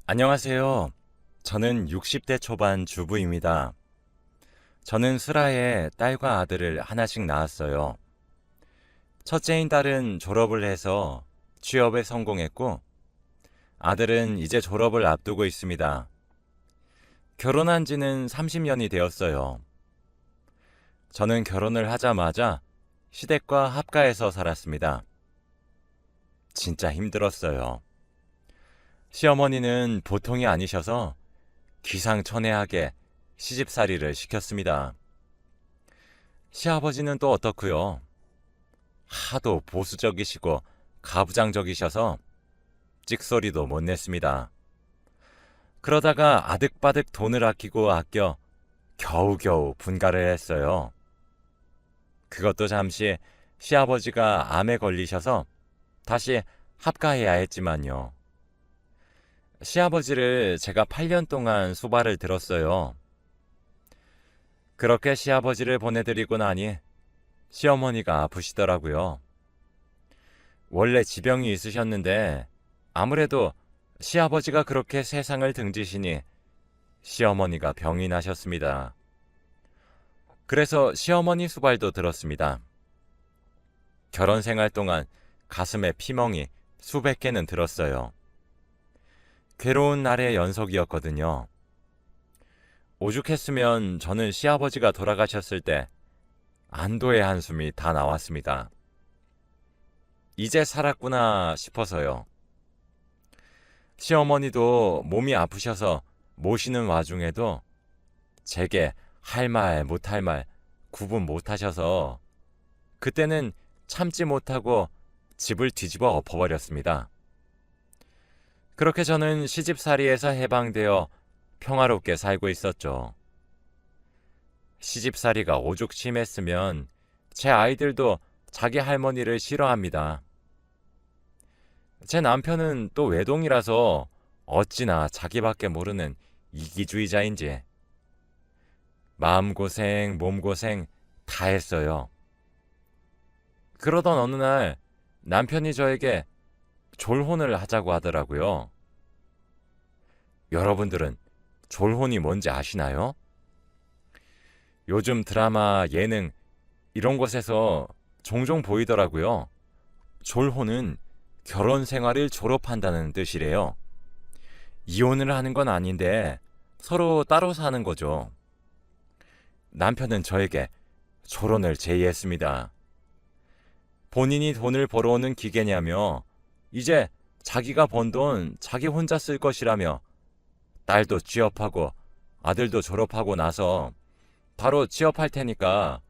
안녕하세요. 저는 60대 초반 주부입니다. 저는 슬하에 딸과 아들을 하나씩 낳았어요. 첫째인 딸은 졸업을 해서 취업에 성공했고, 아들은 이제 졸업을 앞두고 있습니다. 결혼한 지는 30년이 되었어요. 저는 결혼을 하자마자 시댁과 합가해서 살았습니다. 진짜 힘들었어요. 시어머니는 보통이 아니셔서 기상천외하게 시집살이를 시켰습니다. 시아버지는 또 어떻고요? 하도 보수적이시고 가부장적이셔서 찍소리도 못 냈습니다. 그러다가 아득바득 돈을 아껴 겨우겨우 분가를 했어요. 그것도 잠시 시아버지가 암에 걸리셔서 다시 합가해야 했지만요. 시아버지를 제가 8년 동안 수발을 들었어요. 그렇게 시아버지를 보내드리고 나니 시어머니가 아프시더라고요. 원래 지병이 있으셨는데 아무래도 시아버지가 그렇게 세상을 등지시니 시어머니가 병이 나셨습니다. 그래서 시어머니 수발도 들었습니다. 결혼 생활 동안 가슴에 피멍이 수백 개는 들었어요. 괴로운 날의 연속이었거든요. 오죽했으면 저는 시아버지가 돌아가셨을 때 안도의 한숨이 다 나왔습니다. 이제 살았구나 싶어서요. 시어머니도 몸이 아프셔서 모시는 와중에도 제게 할 말 못할 말 구분 못하셔서 그때는 참지 못하고 집을 뒤집어 엎어버렸습니다. 그렇게 저는 시집살이에서 해방되어 평화롭게 살고 있었죠. 시집살이가 오죽 심했으면 제 아이들도 자기 할머니를 싫어합니다. 제 남편은 또 외동이라서 어찌나 자기밖에 모르는 이기주의자인지 마음고생, 몸고생 다 했어요. 그러던 어느 날 남편이 저에게 졸혼을 하자고 하더라고요. 여러분들은 졸혼이 뭔지 아시나요? 요즘 드라마, 예능 이런 곳에서 종종 보이더라고요. 졸혼은 결혼 생활을 졸업한다는 뜻이래요. 이혼을 하는 건 아닌데 서로 따로 사는 거죠. 남편은 저에게 졸혼을 제의했습니다. 본인이 돈을 벌어오는 기계냐며 이제 자기가 번 돈 자기 혼자 쓸 것이라며 딸도 취업하고 아들도 졸업하고 나서 바로 취업할 테니까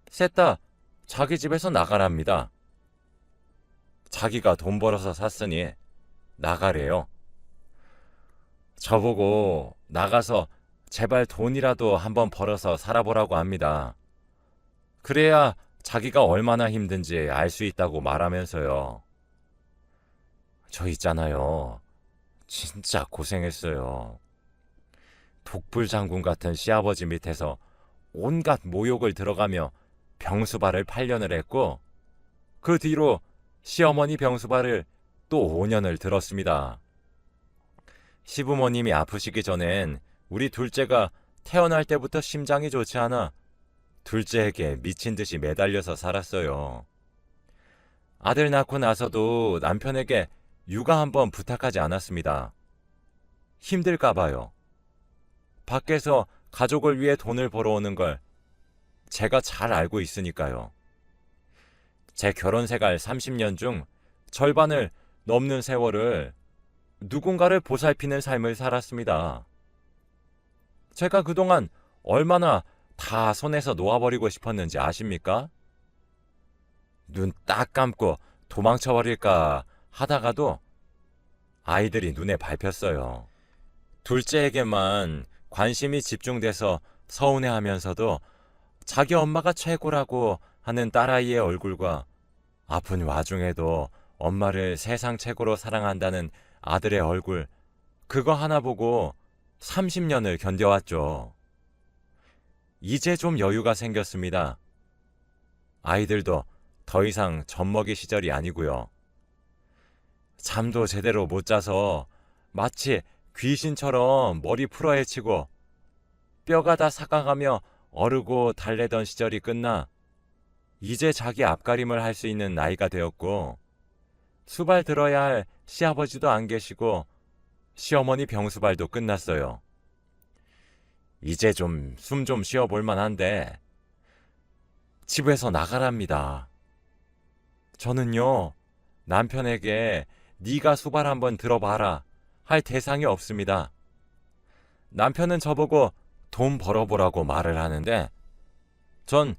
셋 다 자기 집에서 나가랍니다. 자기가 돈 벌어서 샀으니 나가래요. 저보고 나가서 제발 돈이라도 한번 벌어서 살아보라고 합니다. 그래야 자기가 얼마나 힘든지 알 수 있다고 말하면서요. 저 있잖아요. 진짜 고생했어요. 독불장군 같은 시아버지 밑에서 온갖 모욕을 들어가며 병수발을 8년을 했고 그 뒤로 시어머니 병수발을 또 5년을 들었습니다. 시부모님이 아프시기 전엔 우리 둘째가 태어날 때부터 심장이 좋지 않아 둘째에게 미친 듯이 매달려서 살았어요. 아들 낳고 나서도 남편에게 육아 한번 부탁하지 않았습니다. 힘들까 봐요. 밖에서 가족을 위해 돈을 벌어오는 걸 제가 잘 알고 있으니까요. 제 결혼 생활 30년 중 절반을 넘는 세월을 누군가를 보살피는 삶을 살았습니다. 제가 그동안 얼마나 다 손에서 놓아버리고 싶었는지 아십니까? 눈 딱 감고 도망쳐버릴까 하다가도 아이들이 눈에 밟혔어요. 둘째에게만 관심이 집중돼서 서운해하면서도 자기 엄마가 최고라고 하는 딸아이의 얼굴과 아픈 와중에도 엄마를 세상 최고로 사랑한다는 아들의 얼굴, 그거 하나 보고 30년을 견뎌왔죠. 이제 좀 여유가 생겼습니다. 아이들도 더 이상 젖먹이 시절이 아니고요. 잠도 제대로 못 자서 마치 귀신처럼 머리 풀어헤치고 뼈가 다 삭아가며 어르고 달래던 시절이 끝나 이제 자기 앞가림을 할 수 있는 나이가 되었고 수발 들어야 할 시아버지도 안 계시고 시어머니 병수발도 끝났어요. 이제 좀 숨 좀 쉬어볼 만한데 집에서 나가랍니다. 저는요, 남편에게 네가 수발 한번 들어봐라 할 대상이 없습니다. 남편은 저보고 돈 벌어보라고 말을 하는데 전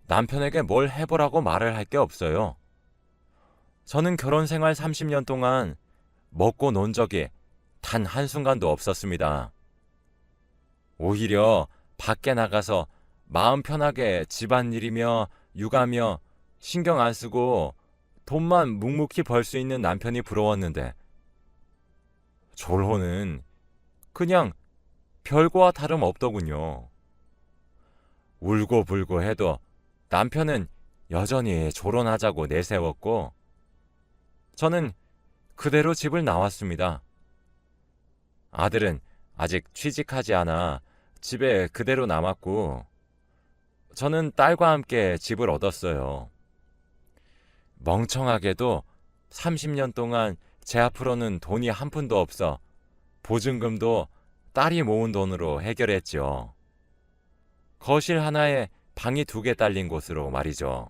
남편에게 뭘 해보라고 말을 할 게 없어요. 저는 결혼 생활 30년 동안 먹고 논 적이 단 한순간도 없었습니다. 오히려 밖에 나가서 마음 편하게 집안일이며 육아며 신경 안 쓰고 돈만 묵묵히 벌 수 있는 남편이 부러웠는데 졸호는 그냥 별거와 다름없더군요. 울고불고 해도 남편은 여전히 졸혼하자고 내세웠고 저는 그대로 집을 나왔습니다. 아들은 아직 취직하지 않아 집에 그대로 남았고 저는 딸과 함께 집을 얻었어요. 멍청하게도 30년 동안 제 앞으로는 돈이 한 푼도 없어 보증금도 딸이 모은 돈으로 해결했죠. 거실 하나에 방이 2개 딸린 곳으로 말이죠.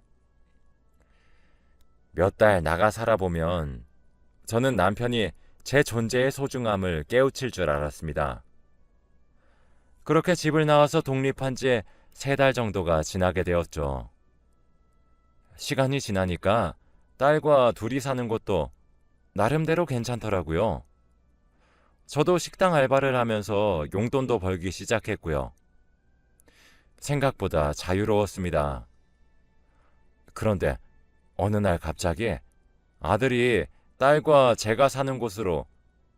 몇 달 나가 살아보면 저는 남편이 제 존재의 소중함을 깨우칠 줄 알았습니다. 그렇게 집을 나와서 독립한 지 3달 정도가 지나게 되었죠. 시간이 지나니까 딸과 둘이 사는 것도 나름대로 괜찮더라고요. 저도 식당 알바를 하면서 용돈도 벌기 시작했고요. 생각보다 자유로웠습니다. 그런데 어느 날 갑자기 아들이 딸과 제가 사는 곳으로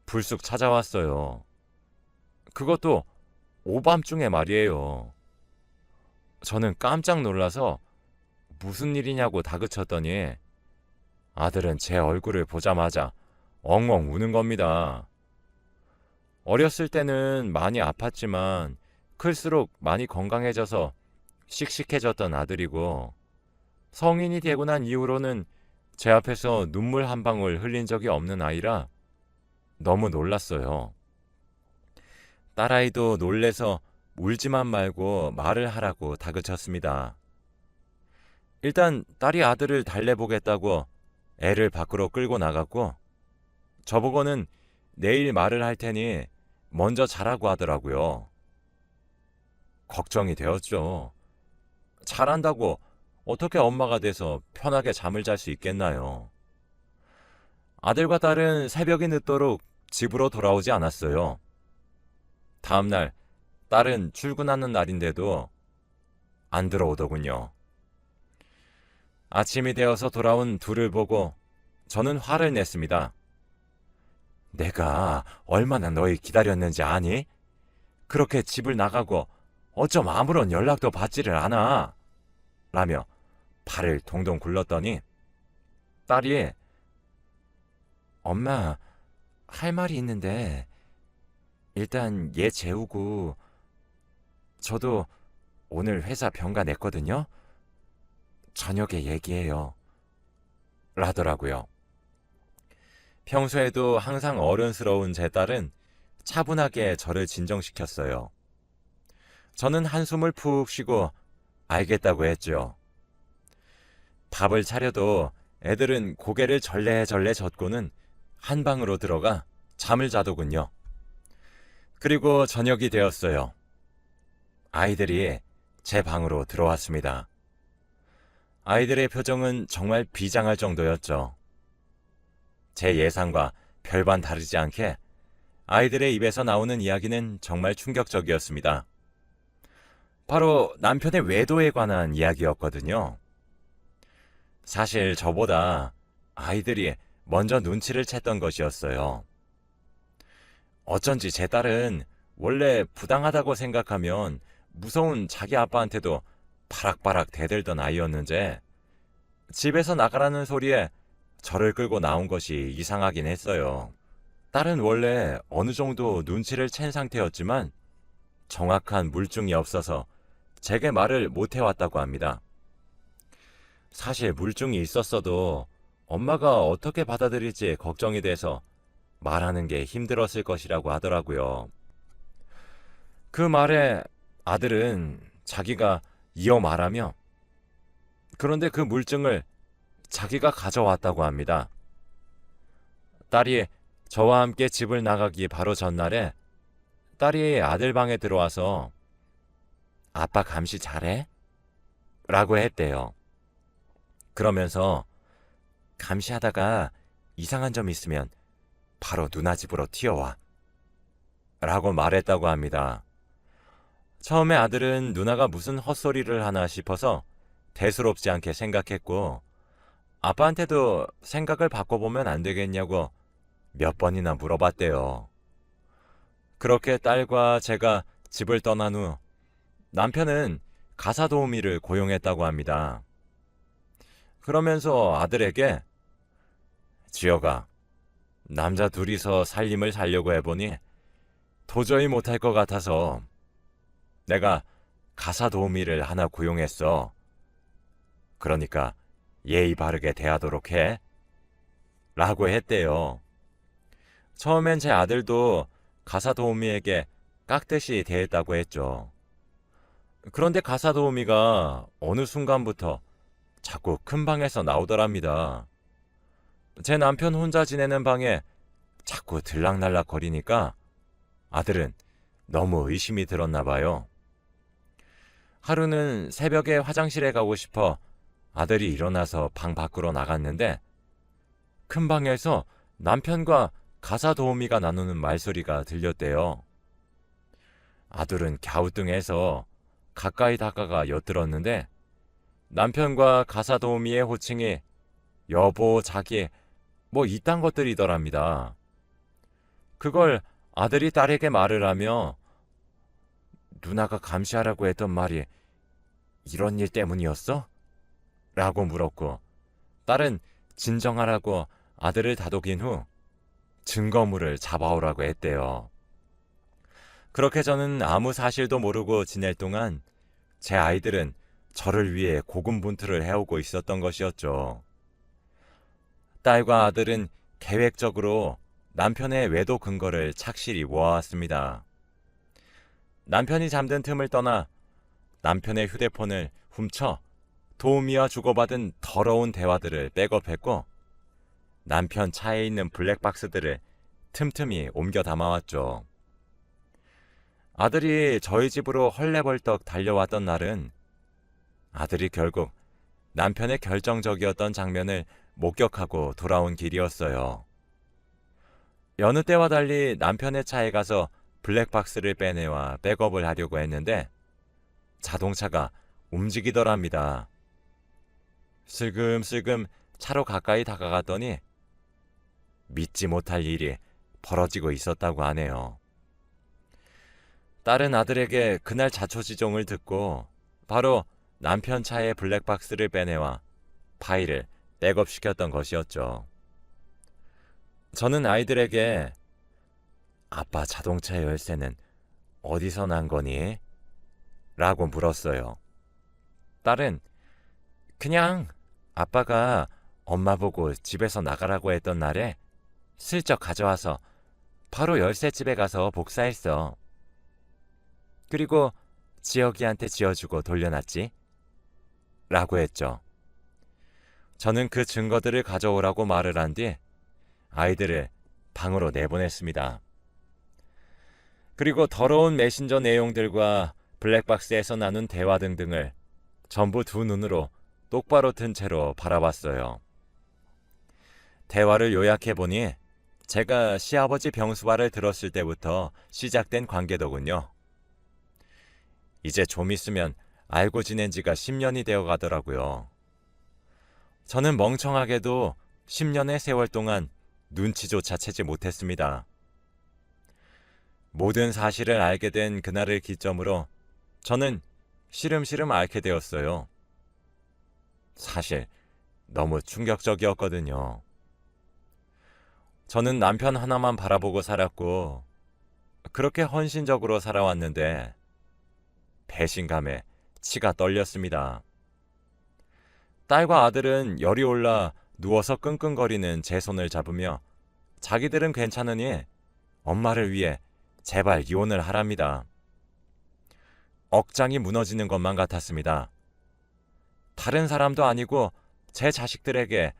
불쑥 찾아왔어요. 그것도 오밤중에 말이에요. 저는 깜짝 놀라서 무슨 일이냐고 다그쳤더니 아들은 제 얼굴을 보자마자 엉엉 우는 겁니다. 어렸을 때는 많이 아팠지만 클수록 많이 건강해져서 씩씩해졌던 아들이고 성인이 되고 난 이후로는 제 앞에서 눈물 한 방울 흘린 적이 없는 아이라 너무 놀랐어요. 딸아이도 놀래서 울지만 말고 말을 하라고 다그쳤습니다. 일단 딸이 아들을 달래보겠다고 애를 밖으로 끌고 나갔고 저보고는 내일 말을 할 테니 먼저 자라고 하더라고요. 걱정이 되었죠. 잘한다고 어떻게 엄마가 돼서 편하게 잠을 잘 수 있겠나요? 아들과 딸은 새벽이 늦도록 집으로 돌아오지 않았어요. 다음 날 딸은 출근하는 날인데도 안 들어오더군요. 아침이 되어서 돌아온 둘을 보고 저는 화를 냈습니다. 내가 얼마나 너희 기다렸는지 아니? 그렇게 집을 나가고 어쩜 아무런 연락도 받지를 않아? 라며 발을 동동 굴렀더니 딸이 엄마, 할 말이 있는데 일단 얘 재우고 저도 오늘 회사 병가 냈거든요. 저녁에 얘기해요. 라더라고요. 평소에도 항상 어른스러운 제 딸은 차분하게 저를 진정시켰어요. 저는 한숨을 푹 쉬고 알겠다고 했죠. 밥을 차려도 애들은 고개를 절레절레 젓고는 한 방으로 들어가 잠을 자더군요. 그리고 저녁이 되었어요. 아이들이 제 방으로 들어왔습니다. 아이들의 표정은 정말 비장할 정도였죠. 제 예상과 별반 다르지 않게 아이들의 입에서 나오는 이야기는 정말 충격적이었습니다. 바로 남편의 외도에 관한 이야기였거든요. 사실 저보다 아이들이 먼저 눈치를 챘던 것이었어요. 어쩐지 제 딸은 원래 부당하다고 생각하면 무서운 자기 아빠한테도 바락바락 대들던 아이였는데 집에서 나가라는 소리에 저를 끌고 나온 것이 이상하긴 했어요. 딸은 원래 어느 정도 눈치를 챈 상태였지만 정확한 물증이 없어서 제게 말을 못 해왔다고 합니다. 사실 물증이 있었어도 엄마가 어떻게 받아들일지 걱정이 돼서 말하는 게 힘들었을 것이라고 하더라고요. 그 말에 아들은 자기가 이어 말하며 그런데 그 물증을 자기가 가져왔다고 합니다. 딸이 저와 함께 집을 나가기 바로 전날에 딸이 아들 방에 들어와서 아빠 감시 잘해? 라고 했대요. 그러면서 감시하다가 이상한 점 있으면 바로 누나 집으로 튀어와 라고 말했다고 합니다. 처음에 아들은 누나가 무슨 헛소리를 하나 싶어서 대수롭지 않게 생각했고 아빠한테도 생각을 바꿔보면 안 되겠냐고 몇 번이나 물어봤대요. 그렇게 딸과 제가 집을 떠난 후 남편은 가사 도우미를 고용했다고 합니다. 그러면서 아들에게 지혁아, 남자 둘이서 살림을 살려고 해보니 도저히 못할 것 같아서 내가 가사 도우미를 하나 고용했어. 그러니까 예의 바르게 대하도록 해. 라고 했대요. 처음엔 제 아들도 가사 도우미에게 깍듯이 대했다고 했죠. 그런데 가사 도우미가 어느 순간부터 자꾸 큰 방에서 나오더랍니다. 제 남편 혼자 지내는 방에 자꾸 들락날락 거리니까 아들은 너무 의심이 들었나 봐요. 하루는 새벽에 화장실에 가고 싶어 아들이 일어나서 방 밖으로 나갔는데 큰 방에서 남편과 가사 도우미가 나누는 말소리가 들렸대요. 아들은 갸우뚱해서 가까이 다가가 엿들었는데 남편과 가사 도우미의 호칭이 여보, 자기, 뭐 이딴 것들이더랍니다. 그걸 아들이 딸에게 말을 하며 누나가 감시하라고 했던 말이 이런 일 때문이었어? 라고 물었고 딸은 진정하라고 아들을 다독인 후 증거물을 잡아오라고 했대요. 그렇게 저는 아무 사실도 모르고 지낼 동안 제 아이들은 저를 위해 고군분투를 해오고 있었던 것이었죠. 딸과 아들은 계획적으로 남편의 외도 근거를 착실히 모아왔습니다. 남편이 잠든 틈을 떠나 남편의 휴대폰을 훔쳐 도우미와 주고받은 더러운 대화들을 백업했고 남편 차에 있는 블랙박스들을 틈틈이 옮겨 담아왔죠. 아들이 저희 집으로 헐레벌떡 달려왔던 날은 아들이 결국 남편의 결정적이었던 장면을 목격하고 돌아온 길이었어요. 여느 때와 달리 남편의 차에 가서 블랙박스를 빼내와 백업을 하려고 했는데 자동차가 움직이더랍니다. 슬금슬금 차로 가까이 다가갔더니 믿지 못할 일이 벌어지고 있었다고 하네요. 딸은 아들에게 그날 자초지종을 듣고 바로 남편 차의 블랙박스를 빼내와 파일을 백업시켰던 것이었죠. 저는 아이들에게 아빠 자동차 열쇠는 어디서 난 거니? 라고 물었어요. 딸은 그냥 아빠가 엄마 보고 집에서 나가라고 했던 날에 슬쩍 가져와서 바로 열쇠집에 가서 복사했어. 그리고 지혁이한테 지어주고 돌려놨지. 라고 했죠. 저는 그 증거들을 가져오라고 말을 한 뒤 아이들을 방으로 내보냈습니다. 그리고 더러운 메신저 내용들과 블랙박스에서 나눈 대화 등등을 전부 두 눈으로 똑바로 든 채로 바라봤어요. 대화를 요약해보니 제가 시아버지 병수발을 들었을 때부터 시작된 관계더군요. 이제 좀 있으면 알고 지낸 지가 10년이 되어 가더라고요. 저는 멍청하게도 10년의 세월 동안 눈치조차 채지 못했습니다. 모든 사실을 알게 된 그날을 기점으로 저는 시름시름 앓게 되었어요. 사실 너무 충격적이었거든요. 저는 남편 하나만 바라보고 살았고 그렇게 헌신적으로 살아왔는데 배신감에 치가 떨렸습니다. 딸과 아들은 열이 올라 누워서 끙끙거리는 제 손을 잡으며 자기들은 괜찮으니 엄마를 위해 제발 이혼을 하랍니다. 억장이 무너지는 것만 같았습니다. 다른 사람도 아니고 제 자식들에게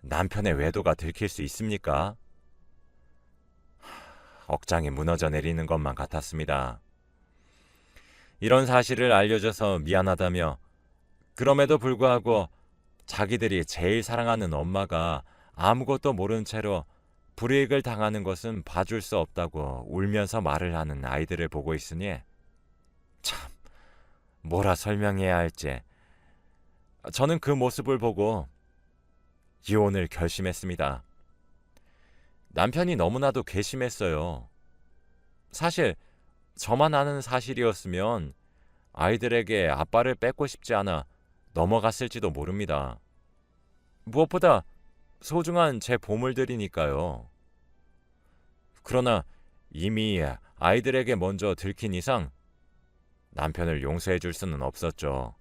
남편의 외도가 들킬 수 있습니까? 억장이 무너져 내리는 것만 같았습니다. 이런 사실을 알려줘서 미안하다며 그럼에도 불구하고 자기들이 제일 사랑하는 엄마가 아무것도 모른 채로 불이익을 당하는 것은 봐줄 수 없다고 울면서 말을 하는 아이들을 보고 있으니 참 뭐라 설명해야 할지. 저는 그 모습을 보고 이혼을 결심했습니다. 남편이 너무나도 괘씸했어요. 사실 저만 아는 사실이었으면 아이들에게 아빠를 뺏고 싶지 않아 넘어갔을지도 모릅니다. 무엇보다 소중한 제 보물들이니까요. 그러나 이미 아이들에게 먼저 들킨 이상 남편을 용서해 줄 수는 없었죠.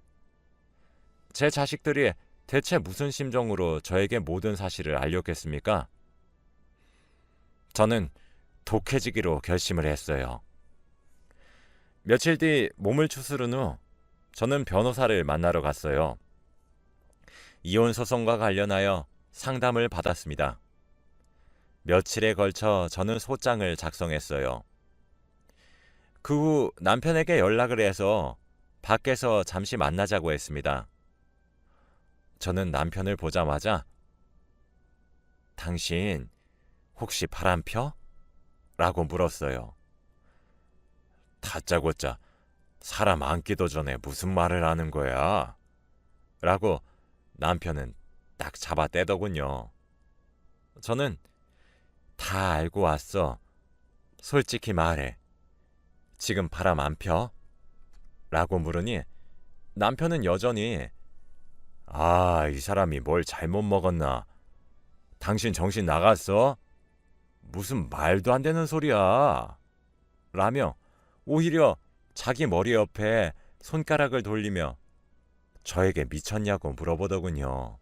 제 자식들이 대체 무슨 심정으로 저에게 모든 사실을 알렸겠습니까? 저는 독해지기로 결심을 했어요. 며칠 뒤 몸을 추스른 후 저는 변호사를 만나러 갔어요. 이혼 소송과 관련하여 상담을 받았습니다. 며칠에 걸쳐 저는 소장을 작성했어요. 그 후 남편에게 연락을 해서 밖에서 잠시 만나자고 했습니다. 저는 남편을 보자마자 당신 혹시 바람 펴? 라고 물었어요. 다짜고짜 사람 앉기도 전에 무슨 말을 하는 거야? 라고 남편은 딱 잡아떼더군요. 저는 다 알고 왔어. 솔직히 말해. 지금 바람 안 펴? 라고 물으니 남편은 여전히 이 사람이 뭘 잘못 먹었나? 당신 정신 나갔어? 무슨 말도 안 되는 소리야? 라며 오히려 자기 머리 옆에 손가락을 돌리며 저에게 미쳤냐고 물어보더군요.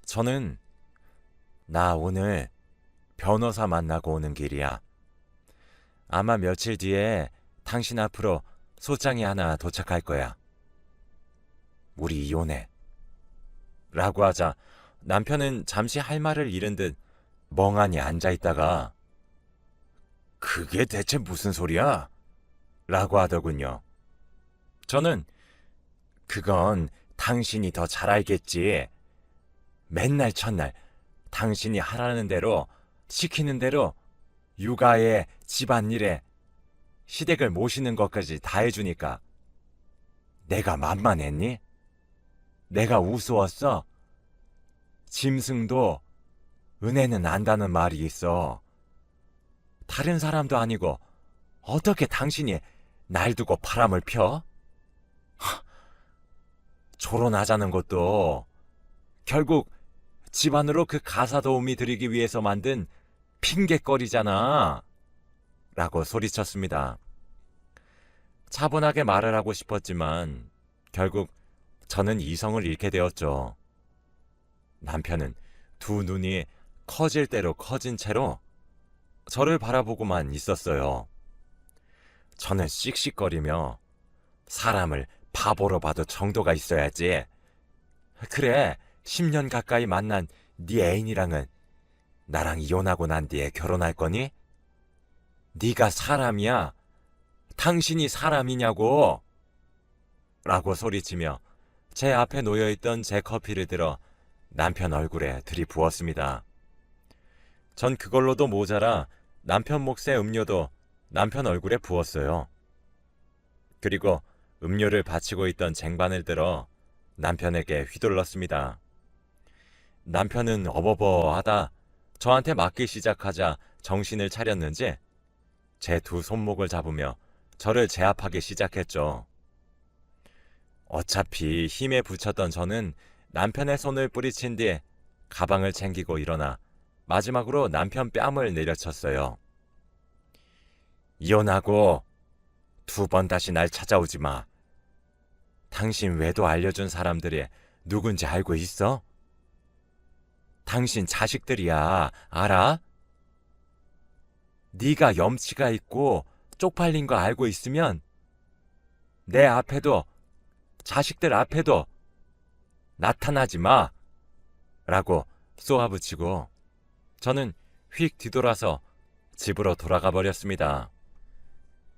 저는 나 오늘 변호사 만나고 오는 길이야. 아마 며칠 뒤에 당신 앞으로 소장이 하나 도착할 거야. 우리 이혼해. 라고 하자 남편은 잠시 할 말을 잃은 듯 멍하니 앉아있다가 그게 대체 무슨 소리야? 라고 하더군요. 저는 그건 당신이 더 잘 알겠지. 맨날 첫날 당신이 하라는 대로 시키는 대로 육아에 집안일에 시댁을 모시는 것까지 다 해주니까 내가 만만했니? 내가 우스웠어? 짐승도 은혜는 안다는 말이 있어. 다른 사람도 아니고 어떻게 당신이 날 두고 바람을 펴? 결혼하자는 것도 결국 집안으로 그 가사 도우미 들이기 위해서 만든 핑계거리잖아. 라고 소리쳤습니다. 차분하게 말을 하고 싶었지만 결국 저는 이성을 잃게 되었죠. 남편은 두 눈이 커질 대로 커진 채로 저를 바라보고만 있었어요. 저는 씩씩거리며 사람을 바보로 봐도 정도가 있어야지. 그래, 10년 가까이 만난 네 애인이랑은 나랑 이혼하고 난 뒤에 결혼할 거니? 네가 사람이야? 당신이 사람이냐고? 라고 소리치며 제 앞에 놓여있던 제 커피를 들어 남편 얼굴에 들이부었습니다. 전 그걸로도 모자라 남편 몫의 음료도 남편 얼굴에 부었어요. 그리고 음료를 받치고 있던 쟁반을 들어 남편에게 휘둘렀습니다. 남편은 어버버하다 저한테 맞기 시작하자 정신을 차렸는지 제 두 손목을 잡으며 저를 제압하기 시작했죠. 어차피 힘에 부쳤던 저는 남편의 손을 뿌리친 뒤 가방을 챙기고 일어나 마지막으로 남편 뺨을 내려쳤어요. 이혼하고 2번 다시 날 찾아오지 마. 당신 외도 알려준 사람들이 누군지 알고 있어? 당신 자식들이야. 알아? 네가 염치가 있고 쪽팔린 거 알고 있으면 내 앞에도 자식들 앞에도 나타나지 마. 라고 쏘아붙이고 저는 휙 뒤돌아서 집으로 돌아가 버렸습니다.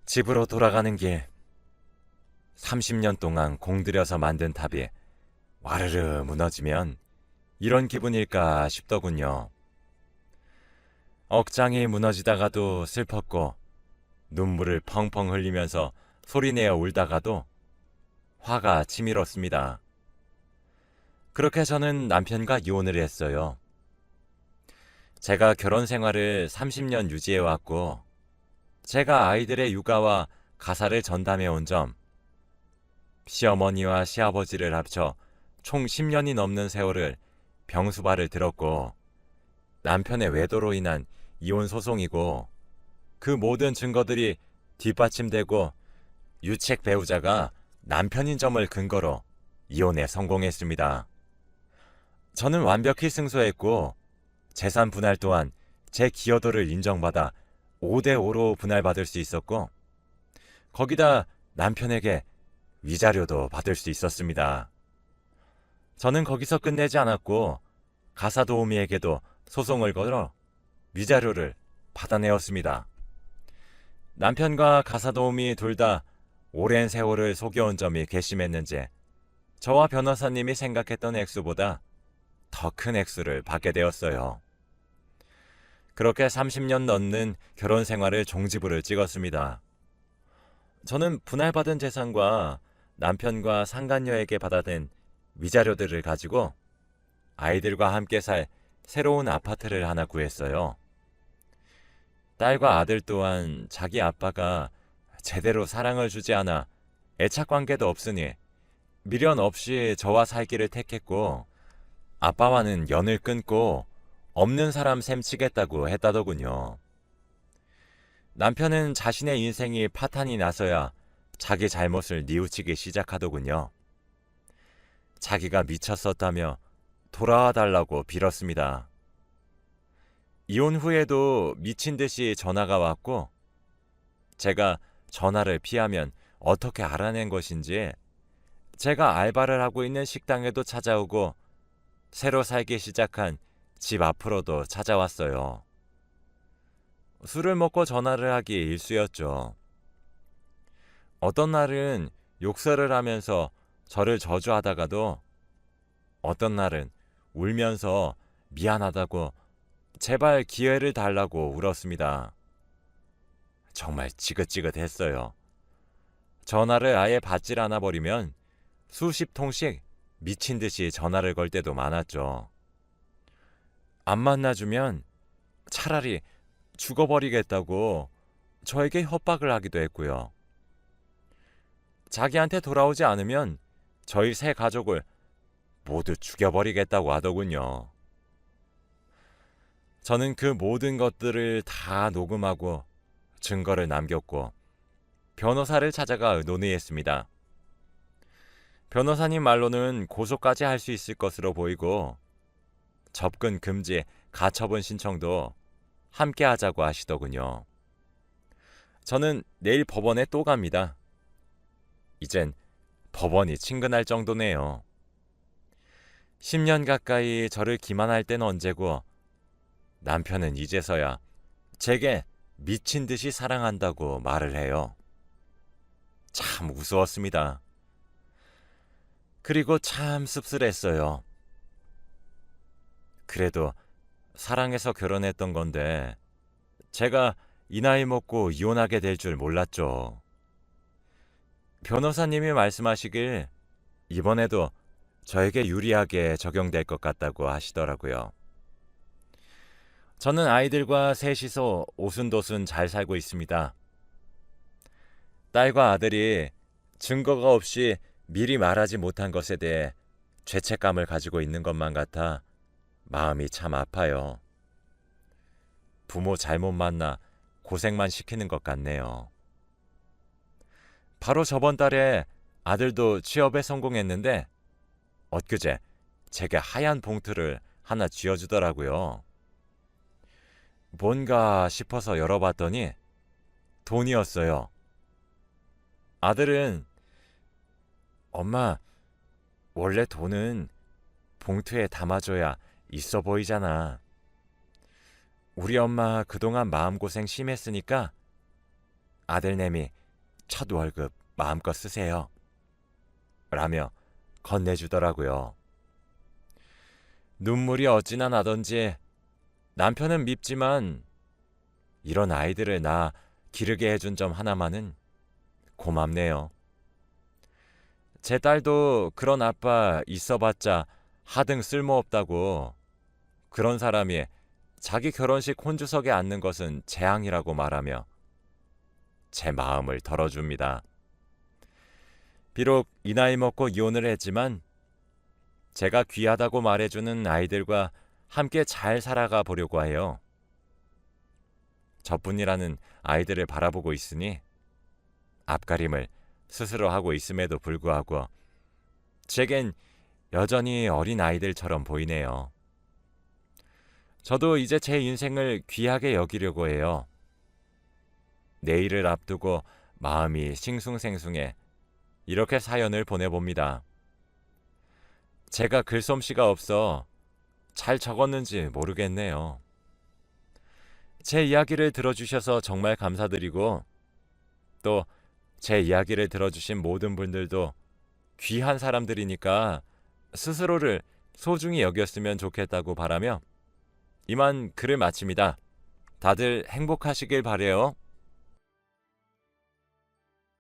집으로 돌아가는 길 30년 동안 공들여서 만든 탑이 와르르 무너지면 이런 기분일까 싶더군요. 억장이 무너지다가도 슬펐고 눈물을 펑펑 흘리면서 소리내어 울다가도 화가 치밀었습니다. 그렇게 저는 남편과 이혼을 했어요. 제가 결혼 생활을 30년 유지해왔고 제가 아이들의 육아와 가사를 전담해온 점, 시어머니와 시아버지를 합쳐 총 10년이 넘는 세월을 병수발을 들었고 남편의 외도로 인한 이혼 소송이고 그 모든 증거들이 뒷받침되고 유책 배우자가 남편인 점을 근거로 이혼에 성공했습니다. 저는 완벽히 승소했고 재산 분할 또한 제 기여도를 인정받아 5대5로 분할받을 수 있었고 거기다 남편에게 위자료도 받을 수 있었습니다. 저는 거기서 끝내지 않았고 가사도우미에게도 소송을 걸어 위자료를 받아내었습니다. 남편과 가사도우미 둘 다 오랜 세월을 속여온 점이 괘씸했는지 저와 변호사님이 생각했던 액수보다 더 큰 액수를 받게 되었어요. 그렇게 30년 넘는 결혼 생활을 종지부를 찍었습니다. 저는 분할받은 재산과 남편과 상간녀에게 받아낸 위자료들을 가지고 아이들과 함께 살 새로운 아파트를 하나 구했어요. 딸과 아들 또한 자기 아빠가 제대로 사랑을 주지 않아 애착관계도 없으니 미련 없이 저와 살기를 택했고 아빠와는 연을 끊고 없는 사람 셈치겠다고 했다더군요. 남편은 자신의 인생이 파탄이 나서야 자기 잘못을 뉘우치기 시작하더군요. 자기가 미쳤었다며 돌아와 달라고 빌었습니다. 이혼 후에도 미친 듯이 전화가 왔고 제가 전화를 피하면 어떻게 알아낸 것인지 제가 알바를 하고 있는 식당에도 찾아오고 새로 살기 시작한 집 앞으로도 찾아왔어요. 술을 먹고 전화를 하기 일쑤였죠. 어떤 날은 욕설을 하면서 저를 저주하다가도 어떤 날은 울면서 미안하다고 제발 기회를 달라고 울었습니다. 정말 지긋지긋했어요. 전화를 아예 받질 않아 버리면 수십 통씩 미친 듯이 전화를 걸 때도 많았죠. 안 만나주면 차라리 죽어버리겠다고 저에게 협박을 하기도 했고요. 자기한테 돌아오지 않으면 저희 세 가족을 모두 죽여버리겠다고 하더군요. 저는 그 모든 것들을 다 녹음하고 증거를 남겼고 변호사를 찾아가 논의했습니다. 변호사님 말로는 고소까지 할 수 있을 것으로 보이고 접근 금지 가처분 신청도 함께 하자고 하시더군요. 저는 내일 법원에 또 갑니다. 이젠 법원이 친근할 정도네요. 10년 가까이 저를 기만할 때는 언제고 남편은 이제서야 제게 미친 듯이 사랑한다고 말을 해요. 참 우스웠습니다. 그리고 참 씁쓸했어요. 그래도 사랑해서 결혼했던 건데 제가 이 나이 먹고 이혼하게 될 줄 몰랐죠. 변호사님이 말씀하시길 이번에도 저에게 유리하게 적용될 것 같다고 하시더라고요. 저는 아이들과 셋이서 오순도순 잘 살고 있습니다. 딸과 아들이 증거가 없이 미리 말하지 못한 것에 대해 죄책감을 가지고 있는 것만 같아 마음이 참 아파요. 부모 잘못 만나 고생만 시키는 것 같네요. 바로 저번 달에 아들도 취업에 성공했는데 엊그제 제게 하얀 봉투를 하나 쥐어주더라고요. 뭔가 싶어서 열어봤더니 돈이었어요. 아들은 엄마, 원래 돈은 봉투에 담아줘야 있어 보이잖아. 우리 엄마 그동안 마음고생 심했으니까 아들내미 첫 월급 마음껏 쓰세요. 라며 건네주더라고요. 눈물이 어찌나 나던지 남편은 밉지만 이런 아이들을 낳아 기르게 해준 점 하나만은 고맙네요. 제 딸도 그런 아빠 있어봤자 하등 쓸모없다고, 그런 사람이 자기 결혼식 혼주석에 앉는 것은 재앙이라고 말하며 제 마음을 덜어줍니다. 비록 이 나이 먹고 이혼을 했지만 제가 귀하다고 말해주는 아이들과 함께 잘 살아가 보려고 해요. 저뿐이라는 아이들을 바라보고 있으니 앞가림을 스스로 하고 있음에도 불구하고 제겐 여전히 어린 아이들처럼 보이네요. 저도 이제 제 인생을 귀하게 여기려고 해요. 내일을 앞두고 마음이 싱숭생숭해 이렇게 사연을 보내봅니다. 제가 글솜씨가 없어 잘 적었는지 모르겠네요. 제 이야기를 들어주셔서 정말 감사드리고 또 제 이야기를 들어주신 모든 분들도 귀한 사람들이니까 스스로를 소중히 여겼으면 좋겠다고 바라며 이만 글을 마칩니다. 다들 행복하시길 바래요.